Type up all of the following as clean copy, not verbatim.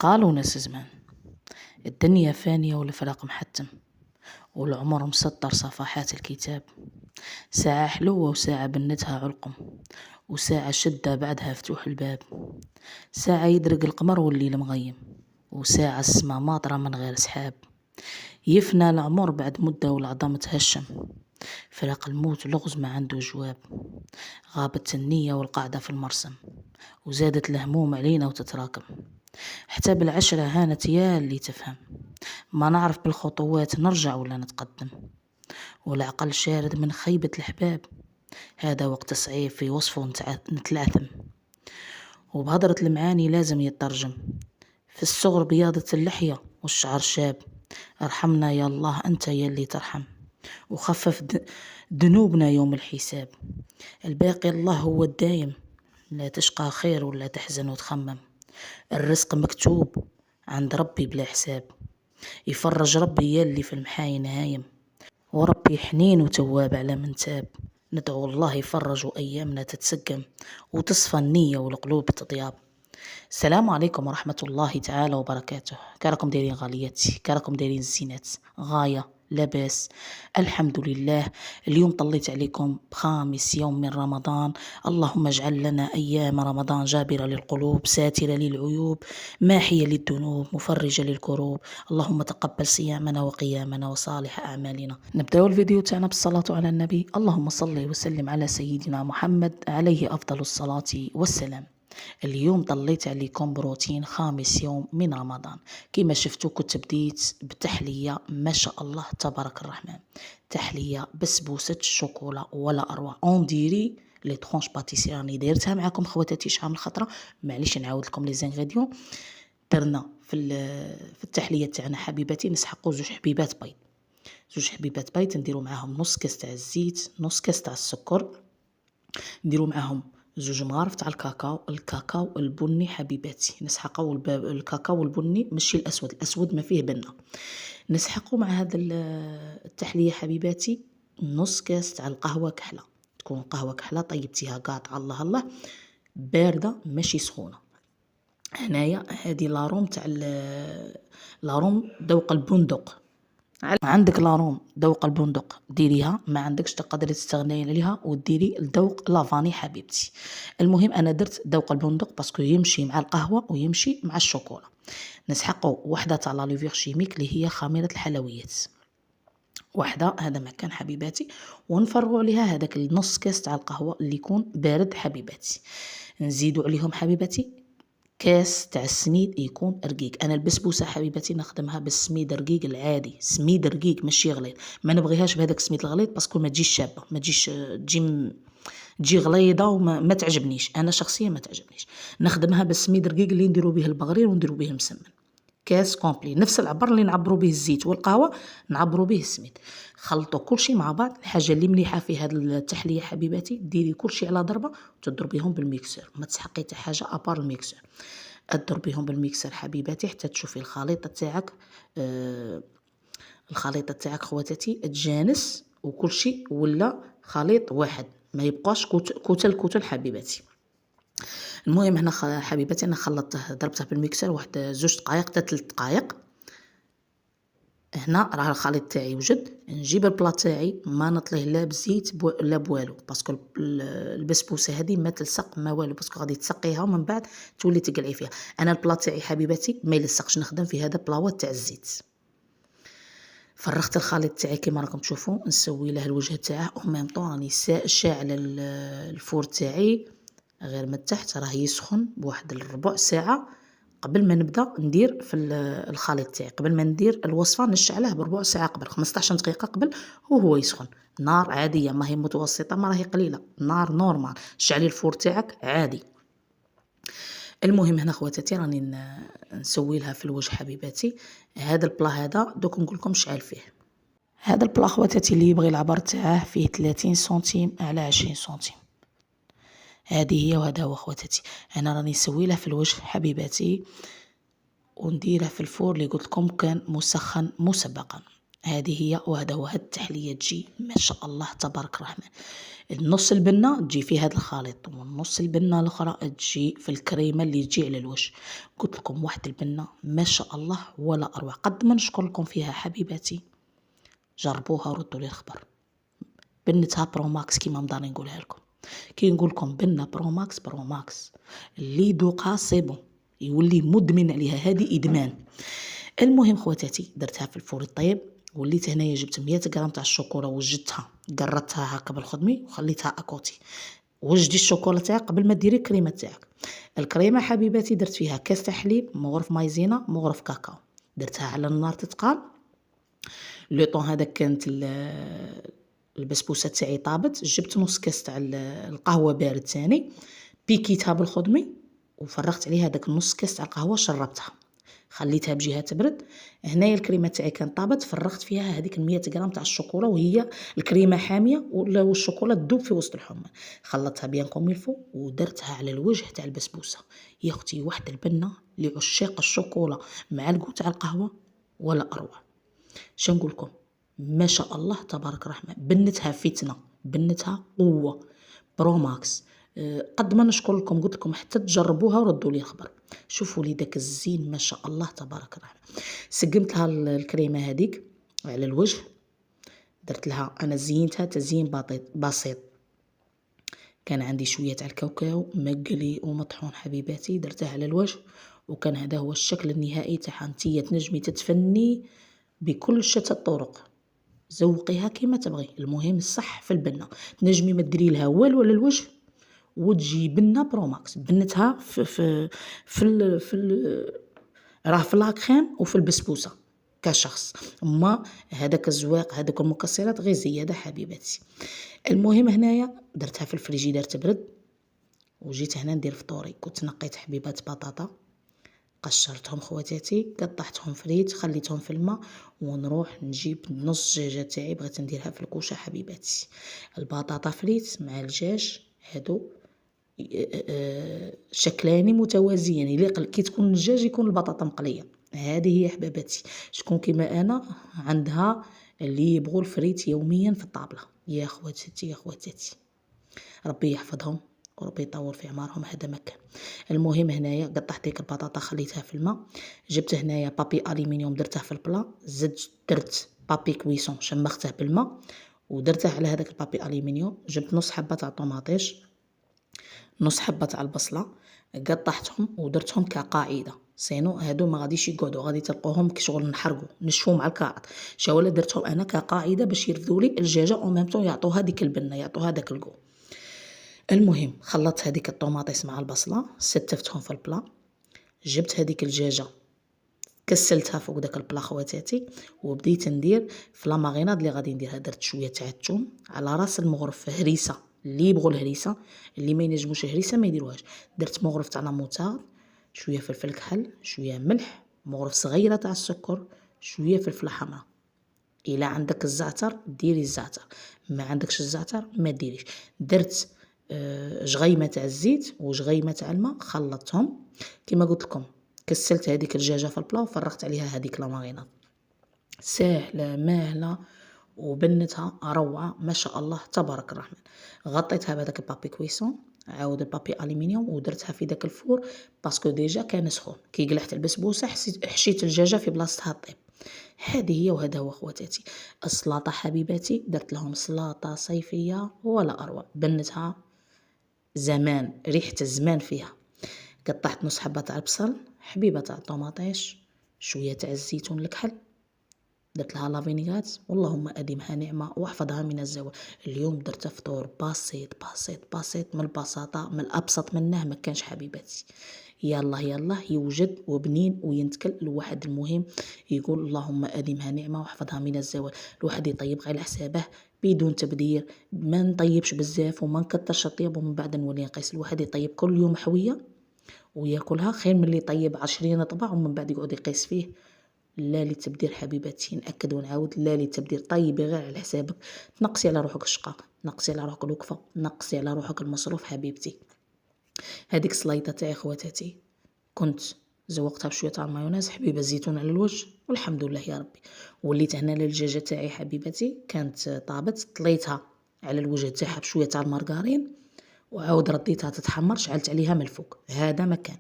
قالوا ناس زمان الدنيا فانية والفراق محتم، والعمر مسطر صفحات الكتاب. ساعة حلوة وساعة بنتها علقم، وساعة شدة بعدها فتوح الباب. ساعة يدرق القمر والليل مغيم، وساعة السما ماطرة من غير سحاب. يفنى العمر بعد مدة والعظام تهشم، فراق الموت لغز ما عنده جواب. غابت النية والقعدة في المرسم، وزادت الهموم علينا وتتراكم. حتى بالعشرة هانت يا اللي تفهم، ما نعرف بالخطوات نرجع ولا نتقدم. والعقل شارد من خيبة الحباب، هذا وقت صعيب في وصفه نتلاثم. وبهضرة المعاني لازم يترجم، في الصغر بياضة اللحية والشعر شاب. ارحمنا يا الله أنت يلي ترحم، وخفف ذنوبنا يوم الحساب. الباقي الله هو الدايم، لا تشقى خير ولا تحزن وتخمم. الرزق مكتوب عند ربي بلا حساب، يفرج ربي يلي في المحاين هايم. وربي حنين وتواب على من تاب، ندعو الله يفرج أيامنا تتسقم، وتصفى النية والقلوب تطياب. السلام عليكم ورحمة الله تعالى وبركاته. كاركم دايرين غالياتي، كاركم دايرين الزينات غاية لاباس الحمد لله. اليوم طليت عليكم بخامس يوم من رمضان. اللهم اجعل لنا أيام رمضان جابرة للقلوب، ساترة للعيوب، ماحية للذنوب، مفرجة للكروب. اللهم تقبل صيامنا وقيامنا وصالح أعمالنا. نبدأ الفيديو تاعنا بالصلاة على النبي. اللهم صل وسلم على سيدنا محمد عليه أفضل الصلاة والسلام. اليوم طليت عليكم بروتين خامس يوم من رمضان. كما شفتوا كنت بديت بتحلية ما شاء الله تبارك الرحمن، تحلية بسبوسة الشوكولا ولا أروع. انديري لي ترونش باتيسي راني دايرتها معكم خواتاتي شحال من خطرة، معليش نعاود لكم لي زانغريديون. درنا في التحلية تاعنا حبيباتي نسحقوا زوج حبيبات بيض، نديروا معاهم نص كاس تاع الزيت، نص كاس تاع السكر، نديروا معاهم زوج مغارف تاع الكاكاو البني حبيباتي. نسحقوا الكاكاو البني ماشي الاسود ما فيه بنه. نسحقوا مع هذا التحليه حبيباتي نص كاس تاع القهوه كحله، تكون قهوه كحله طيبتيها قاطعه الله بارده ماشي سخونه. هنايا هذه لاروم تاع لاروم ذوق البندق. عندك لاروم ذوق البندق ديريها، ما عندكش تقدري تستغني عليها وديري الذوق لافاني حبيبتي. المهم انا درت ذوق البندق باسكو يمشي مع القهوه ويمشي مع الشوكولا. نسحقوا وحده تاع لا ليفير شيميك اللي هي خميره الحلويات، وحده هذا مكان حبيباتي، ونفرغوا عليها هذاك النص كاس تاع القهوه اللي يكون بارد حبيباتي. نزيدوا عليهم حبيباتي كاس تاع السميد يكون رقيق. انا البسبوسه حبيباتي نخدمها بالسميد رقيق العادي، سميد رقيق ماشي غليظ، ما نبغيهاش بهذاك السميد الغليظ باسكو ما تجيش شابه، ما تجيش تجي غليظه وما تعجبنيش، انا شخصيا ما تعجبنيش. نخدمها بالسميد رقيق اللي نديروا به البغرير ونديروا به المسمن. كاس كومبلي نفس العبر اللي نعبروا به الزيت والقهوه نعبروا به السميد. خلطوا كلشي مع بعض. الحاجه اللي مليحه في هذه التحليه حبيباتي ديري كلشي على ضربه وتضربيهم بالميكسور، ما تسحقي حتى حاجه ابار الميكسور. اضربيهم بالميكسر حبيباتي حتى تشوفي الخليطه تاعك خواتاتي تجانس وكلشي ولا خليط واحد، ما يبقاش كتل حبيباتي. المهم هنا حبيباتي انا خلطته ضربته بالميكسر واحد 2 دقائق حتى 3 دقائق. هنا راه الخليط تاعي وجد. نجيب البلا تاعي ما نطليه لا بزيت لا بوالو باسكو البسبوسه هذه ما تلصق ما والو، باسكو غادي تسقيها ومن بعد تولي تقلعي فيها. انا البلا تاعي حبيباتي ما يلصقش، نخدم في هذا بلاوات تاع الزيت. فرغت الخليط تاعي كما راكم تشوفوا، نسوي له الوجه تاعه او ميم طون راني شاعله الفور تاعي غير من تحت راه يسخن بواحد الربع ساعه. قبل ما نبدا ندير في الخليط تاعي، قبل ما ندير الوصفه نشعله بربع ساعه قبل، 15 دقيقه قبل وهو يسخن. نار عاديه ماهي متوسطه ما راهي قليله، نار نورمال. شعلي الفور تاعك عادي. المهم هنا خواتاتي راني نسوي لها في الوجه حبيباتي. هذا البلا هذا دوك نقول لكم شحال فيه. هذا البلا خواتاتي اللي يبغي العبر تاعه فيه 30 سنتيم على 20 سنتيم. هذه هي وهذا هو خواتاتي. انا راني نسوي له في الوجه حبيباتي ونديره في الفور اللي قلت لكم كان مسخن مسبقا. هذه هي، وهذا هو. هاد التحلية تجي ما شاء الله تبارك الرحمن. النص البنة تجي في هذا الخليط، والنص البنة الأخرى تجي في الكريمة اللي تجي على الوجه. قلت لكم واحد البنة ما شاء الله ولا أروع. قد ما نشكر لكم فيها حبيباتي، جربوها وردوا لي الخبر. بنتها بروماكس كيما مداري نقولها لكم. كي نقول لكم بنة بروماكس، بروماكس اللي يذوقها سيبون يولي مدمن عليها، هذه إدمان. المهم خواتاتي درتها في الفور الطيب، وليت هنايا جبت 100 غرام تاع الشوكولا وجدتها قرطتها هكا بالخدمي وخليتها اكوتي. وجدي الشوكولا تاعك قبل ما ديري الكريمه تاعك. الكريمه حبيباتي درت فيها كاس تاع حليب، مغرف مايزينا، مغرف كاكاو، درتها على النار تتقال. لو طون هذاك كانت البسبوسه تاعي طابت، جبت نص كاس تاع القهوه بارد ثاني، بيكيتها بالخدمي وفرغت عليها داك نص كاس تاع القهوه، شربتها خليتها بجهه تبرد. هنايا الكريمه تاعي كانت طابت، فرغت فيها هذيك 100 غرام تاع الشوكولا، وهي الكريمه حاميه والشوكولا تذوب في وسط الحمى. خلطتها بيان كوم يلفو ودرتها على الوجه تاع البسبوسه. يا اختي واحد البنه لعشاق الشوكولا مع الكو تاع القهوه ولا اروع. شنقول لكم، ما شاء الله تبارك الرحمن. بنتها فتنه، بنتها قوه، بروماكس. قد ما نشكر لكم، قلت لكم حتى تجربوها وردوا لي الخبر. شوفوا لي داك الزين ما شاء الله تبارك الرحمن. سقمت لها الكريمه هذيك على الوجه، درت لها انا زينتها تزيين بسيط. كان عندي شويه تاع الكاوكاو مقلي ومطحون حبيباتي، درتها على الوجه، وكان هذا هو الشكل النهائي تاعها. انتيا تنجمي تتفني بكل شتى الطرق، زوقيها كيما تبغي، المهم الصح في البنه. تنجمي ما ديري لها والو على الوجه وتجي بنه بروماكس. بنتها في راه في لاكريم وفي البسبوسه كشخص. اما هذاك الزواق هذوك المكسرات غير زياده حبيباتي. المهم هنايا درتها في الفريجيدير تبرد، وجيت هنا ندير فطوري. كنت نقيت حبيبات بطاطا، قشرتهم خواتاتي، قطعتهم فريت، خليتهم في الماء، ونروح نجيب نص دجاجه تاعي بغيت نديرها في الكوشه حبيباتي. البطاطا فريت مع الدجاج، هادو شكلاني متوازيين. يليق كي تكون الدجاج يكون البطاطا مقليه. هذه هي حباباتي. شكون كيما انا عندها اللي يبغوا الفريت يوميا في الطابله. يا خواتاتي يا خواتاتي، ربي يحفظهم وربي يطول في عمرهم، هذا مكان. المهم هنايا قطعت ديك البطاطا خليتها في الماء، جبت هنايا بابي الومنيوم درته في البلا، درت بابي كويسون شمخته بالماء ودرته على هذاك البابي الومنيوم. جبت نص حبه تاع طوماطيش، نص حبه تاع البصله، قطعتهم ودرتهم كقاعده. سينو هادو ما غاديش يقعدوا، غادي تلقوهم كشغل نحرقوا نشفوا مع الكاعط. شاولا درتهم انا كقاعده باش يرفدوا لي الدجاجه او ميم طون يعطوها ديك البنه، يعطوها داك الكو. المهم خلطت هذيك الطوماطيس مع البصله، ستفتهم في البلا، جبت هذيك الدجاجه كسلتها فوق داك البلا خواتاتي، وبديت ندير في لا ماريناد اللي غادي نديرها. درت شويه تاع الثوم على راس المغرف هريسه، اللي يبغوا الهريسه، اللي ما ينجموش الهريسه ما يديروهاش. درت مغرف تاع لا موتارد، شويه فلفل كحل، شويه ملح، مغرف صغيره تاع السكر، شويه فلفله حمراء. الا عندك الزعتر ديري الزعتر، ما عندكش الزعتر ما ديريش. درت جغيمه تاع الزيت وجغيمه تاع الماء، خلطتهم كما قلت لكم. كسلت هذيك الدجاجه في البلا وفرغت عليها هذيك لا ماريناد. ساهله ماهله وبنتها روعه ما شاء الله تبارك الرحمن. غطيتها بهذاك البابي كويسون، عاود البابي الومنيوم، ودرتها في داك الفور باسكو ديجا كان سخون. كي قلعت البسبوسه حشيت الدجاجه في بلاصتها طيب. هذه هي وهذا هو خواتاتي. السلطه حبيباتي درت لهم سلطه صيفيه ولا اروع. بنتها زمان، ريحه الزمان فيها. قطعت نص حبه تاع البصل، حبيبه تاع الطوماطيش، شويه تاع الزيتون الكحل، درت لها لافينيغات، واللهم اديمها نعمه واحفظها من الزوال. اليوم درت فطور بسيط بسيط بسيط، من البساطه، من الابسط منه ما كانش حبيباتي. يلا يلا يوجد وبنين وينتكل الواحد. المهم يقول اللهم اديمها نعمه واحفظها من الزوال. الواحد يطيب غير على حسابه بدون تبذير، ما نطيبش بزاف وما نكترش الطيب ومن بعد نولي نقيس. الواحد يطيب كل يوم حويه وياكلها خير من اللي يطيب 20 طبق ومن بعد يقعد يقيس فيه. لا للتبذير حبيباتي، نأكد ونعاود، لا للتبذير. طيبي غير على حسابك، تنقصي على روحك الشقاق، تنقصي على روحك الوقفه، تنقصي على روحك المصروف حبيبتي. هذيك السليطه تاعي خواتاتي كنت زوقتها بشويه تاع المايونيز، حبيبه زيتون على الوجه، والحمد لله يا ربي. وليت هنا للدجاجه تاعي حبيبتي كانت طابت، طليتها على الوجه تاعها بشويه تاع المارغرين، وعاود رديتها تتحمر، شعلت عليها من الفوق. هذا مكان.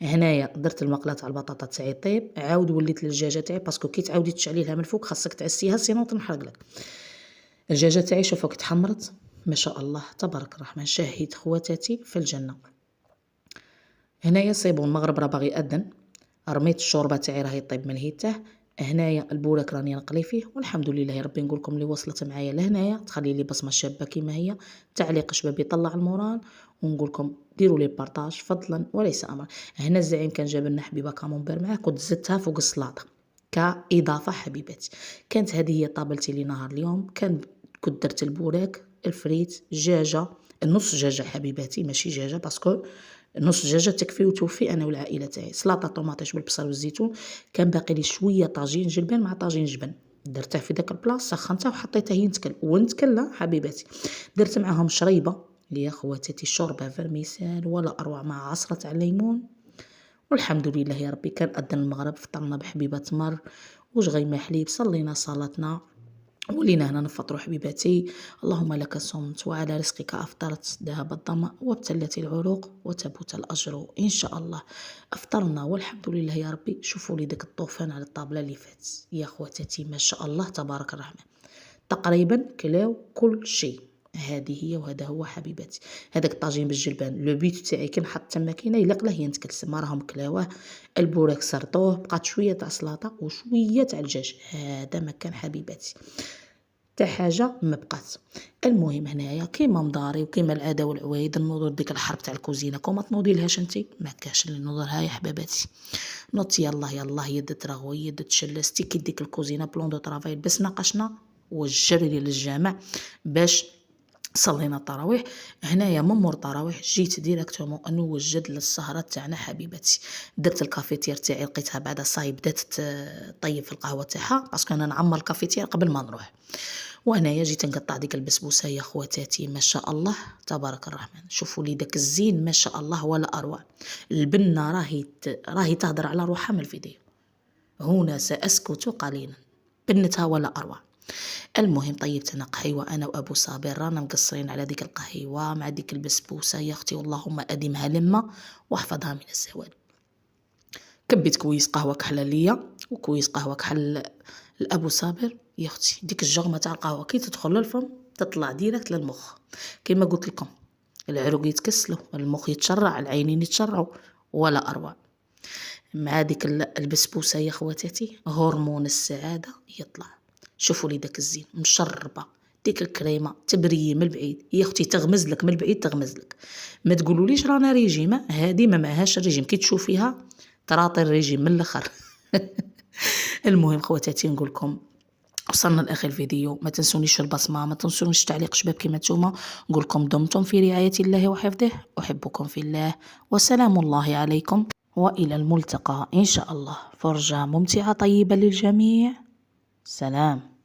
هنايا درت المقله تاع البطاطا تاعي طيب، عاود وليت للدجاجه تاعي باسكو كي تعاودي تشعلي لها من الفوق خاصك تعسيها سينو تنحرق لك. الدجاجه تاعي شوفوا كي تحمرت ما شاء الله تبارك الرحمن، شهيت خواتاتي في الجنه. هنايا صيبون المغرب راه باغي يأذن، رميت الشوربه تاعي راهي طيب من هيته. هنايا البوراك راني نقلي فيه، والحمد لله يا ربي. نقول لكم اللي وصلت معايا لهنايا تخلي لي بصمه شابه كيما هي، تعليق شباب يطلع المورال، ونقول لكم ديروا لي بارطاج فضلا وليس امرا. هنا الزعيم كان جاب لنا حبيبه كامونبير معاه، كنت زدتها فوق السلطه كاضافه حبيباتي. كانت هذه هي طابلتي لي نهار اليوم. كنت درت البوراك، الفريت، الدجاجه، النص دجاجه حبيباتي ماشي دجاجه باسكو نص دجاجه تكفي وتوفي انا والعائله تاعي. سلطه طوماطيش بالبصل والزيتون، كان باقي لي شويه طاجين جلبان مع طاجين جبن، درته في داك البلاصه سخنته وحطيته ينتكل ونتكل حبيباتي. درت معاهم شريبه اللي يا خواتاتي شوربه فرميسال ولا اروع مع عصره تاع الليمون، والحمد لله يا ربي. كان اذن المغرب، فطرنا بحبيبه تمر وشغيمه حليب، صلينا صلاتنا ولينا هنا نفطروا حبيباتي. اللهم لك صمت وعلى رزقك أفطرت، ذهب الظمأ وابتلت العروق وتبت الأجر إن شاء الله. أفطرنا والحمد لله يا ربي. شوفوا لي داك الطوفان على الطابلة اللي فات يا خواتاتي ما شاء الله تبارك الرحمن، تقريبا كلاو كل شيء. هذه هي وهذا هو حبيباتي. هذاك الطاجين بالجلبان لو بيت تاعي كي نحط تما كاينه يلقله ينتكلس، ما راهم كلاوه. البوراك سرطوه، بقات شويه تاع سلطه وشويه تاع الدجاج. هذا مكان حبيباتي تا حاجه ما بقات. المهم هنايا كيما مداري وكيما العاده والعوايد نوضوا ديك الحرب تاع الكوزينه. كوما تنوضي لهاش انتي؟ ما كاش اللي نوضلها يا حباباتي. نوض يلا يلا يد ترغوي يد تشلستي كي ديك الكوزينه بلون دو طرافاي. بس ناقشنا والجري للجامع باش صلينا التراويح. هنايا من مور التراويح جيت ديريكتومون نوجد للسهره تاعنا حبيباتي. درت الكافيتير تاعي لقيتها بعدا صاي بدات تطيب في القهوه تاعها باسكو انا نعمر الكافيتير قبل ما نروح. وهنايا جيت نقطع ديك البسبوسه يا خواتاتي ما شاء الله تبارك الرحمن. شوفوا لي داك الزين ما شاء الله ولا اروع. البنه راهي تهضر على روحها من الفيديو. هنا ساسكت قليلا، بنتها ولا اروع. المهم طيبت انا قهيوه انا وابو صابر، رانا مقصرين على ديك القهيوه مع ديك البسبوسه يا اختي، اللهم ادمها لما واحفظها من الزوال. كبيت كويس قهوه كحله ليا وكويس قهوه كحل لابو صابر يا اختي. ديك الجغمه تاع القهوه كي تدخل للفم تطلع ديريكت للمخ. كما قلت لكم العروق يتكسلوا، المخ يتشرع، العينين يتشرعوا ولا اروع. مع ديك البسبوسه يا خواتاتي هرمون السعاده يطلع. شوفوا لي داك الزين مشربه، ديك الكريمه تبري من البعيد يا اختي، تغمز لك من البعيد تغمز لك. ما تقولوليش رانا ريجيم، هذه ما معهاش الريجيم، كي تشوفيها تراطي الريجيم من الاخر. المهم خواتاتي نقول لكم وصلنا لاخر الفيديو. ما تنسونيش البصمه، ما تنسونيش التعليق شباب كما نتوما. نقول لكم دمتم في رعايه الله وحفظه، احبكم في الله، وسلام الله عليكم، والى الملتقى ان شاء الله. فرجه ممتعه طيبه للجميع. سلام.